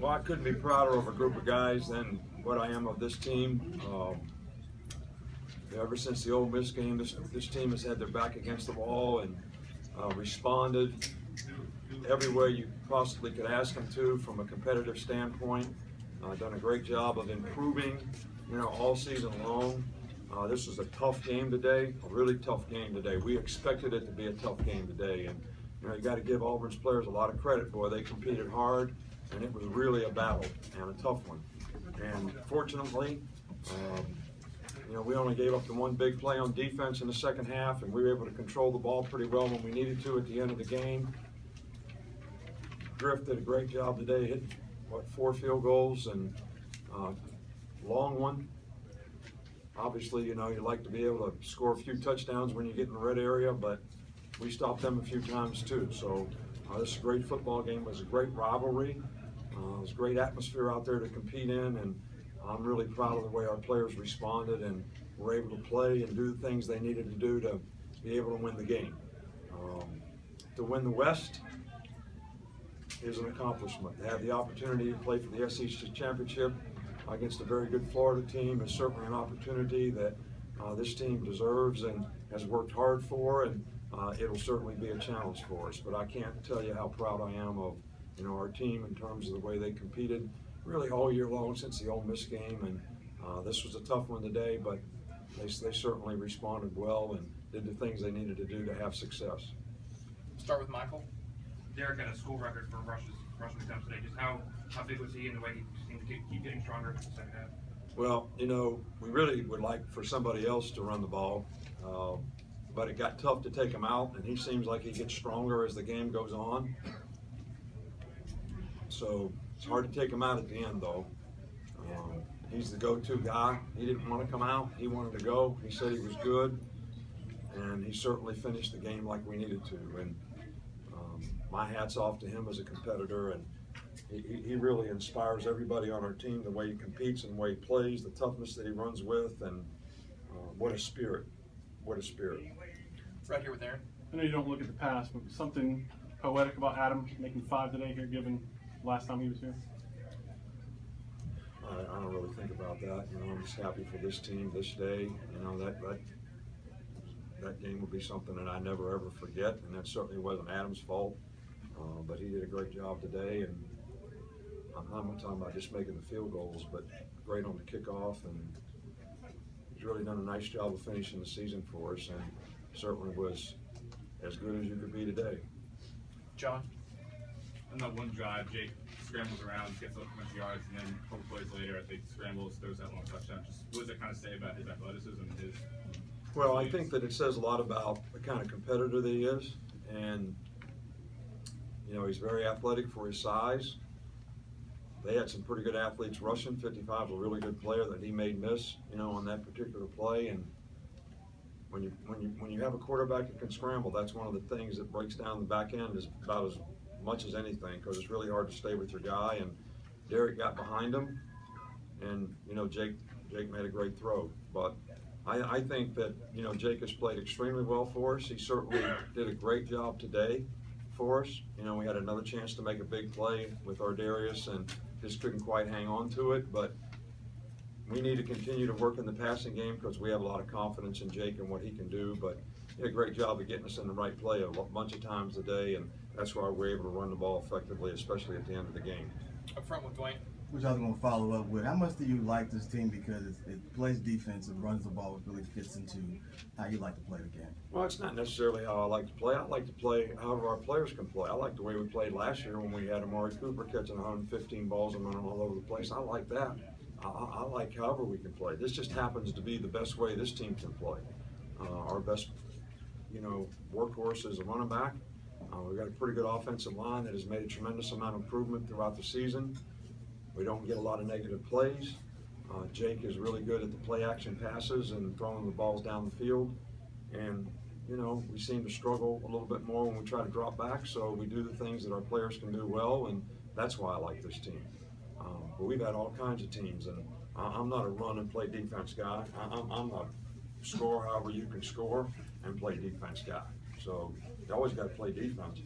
Well, I couldn't be prouder of a group of guys than what I am of this team. Ever since the Ole Miss game, this team has had their back against the wall and responded everywhere you possibly could ask them to from a competitive standpoint. Done a great job of improving, all season long. This was a tough game today, a really tough game today. We expected it to be a tough game today, and you got to give Auburn's players a lot of credit. Boy, they competed hard, and it was really a battle and a tough one. And fortunately, we only gave up the one big play on defense in the second half, and we were able to control the ball pretty well when we needed to at the end of the game. Griff did a great job today, hit 4 field goals and long one. Obviously, you like to be able to score a few touchdowns when you get in the red area, but we stopped them a few times too. So this is a great football game. It was a great rivalry. It was a great atmosphere out there to compete in, and I'm really proud of the way our players responded and were able to play and do the things they needed to do to be able to win the game. To win the West is an accomplishment. To have the opportunity to play for the SEC Championship against a very good Florida team is certainly an opportunity that this team deserves and has worked hard for, and it'll certainly be a challenge for us. But I can't tell you how proud I am of our team in terms of the way they competed really all year long since the Ole Miss game, and this was a tough one today, but they certainly responded well and did the things they needed to do to have success. Start with Michael. Derek had a school record for rushing attempts today. Just how big was he, and the way he seemed to keep getting stronger in the second half? Well, we really would like for somebody else to run the ball, but it got tough to take him out, and he seems like he gets stronger as the game goes on. So it's hard to take him out at the end, though. He's the go-to guy. He didn't want to come out. He wanted to go. He said he was good, and he certainly finished the game like we needed to. And my hat's off to him as a competitor, and he really inspires everybody on our team, the way he competes and the way he plays, the toughness that he runs with, and what a spirit. What a spirit. Right here with Aaron. I know you don't look at the past, but something poetic about Adam making 5 today here, given last time he was here? I don't really think about that. I'm just happy for this team this day. That game will be something that I never ever forget, and that certainly wasn't Adam's fault. But he did a great job today, and I'm not talking about just making the field goals, but great on the kickoff, and he's really done a nice job of finishing the season for us, and certainly was as good as you could be today. John? On that one drive, Jake scrambles around, gets a bunch of yards, and then a couple plays later, I think scrambles, throws that long touchdown. Just what does that kind of say about his athleticism and his? Well, I think that it says a lot about the kind of competitor that he is, and he's very athletic for his size. They had some pretty good athletes rushing. 55, a really good player that he made miss, on that particular play. And when you have a quarterback that can scramble, that's one of the things that breaks down the back end is about as much as anything, because it's really hard to stay with your guy. And Derek got behind him, and Jake made a great throw. But I think that Jake has played extremely well for us. He certainly did a great job today for us. We had another chance to make a big play with Ardarius and just couldn't quite hang on to it. But we need to continue to work in the passing game because we have a lot of confidence in Jake and what he can do. But he did a great job of getting us in the right play a bunch of times today, and that's why we're able to run the ball effectively, especially at the end of the game. Up front with Dwayne. Which I was going to follow up with. How much do you like this team because it plays defense, it runs the ball, it really fits into how you like to play the game? Well, it's not necessarily how I like to play. I like to play however our players can play. I like the way we played last year when we had Amari Cooper catching 115 balls and running all over the place. I like that. I like however we can play. This just happens to be the best way this team can play. Our best, workhorse is a running back. We've got a pretty good offensive line that has made a tremendous amount of improvement throughout the season. We don't get a lot of negative plays. Jake is really good at the play action passes and throwing the balls down the field. And, we seem to struggle a little bit more when we try to drop back, so we do the things that our players can do well, and that's why I like this team. But we've had all kinds of teams, and I'm not a run and play defense guy. I'm a score however you can score and play defense guy. So you always got to play defense.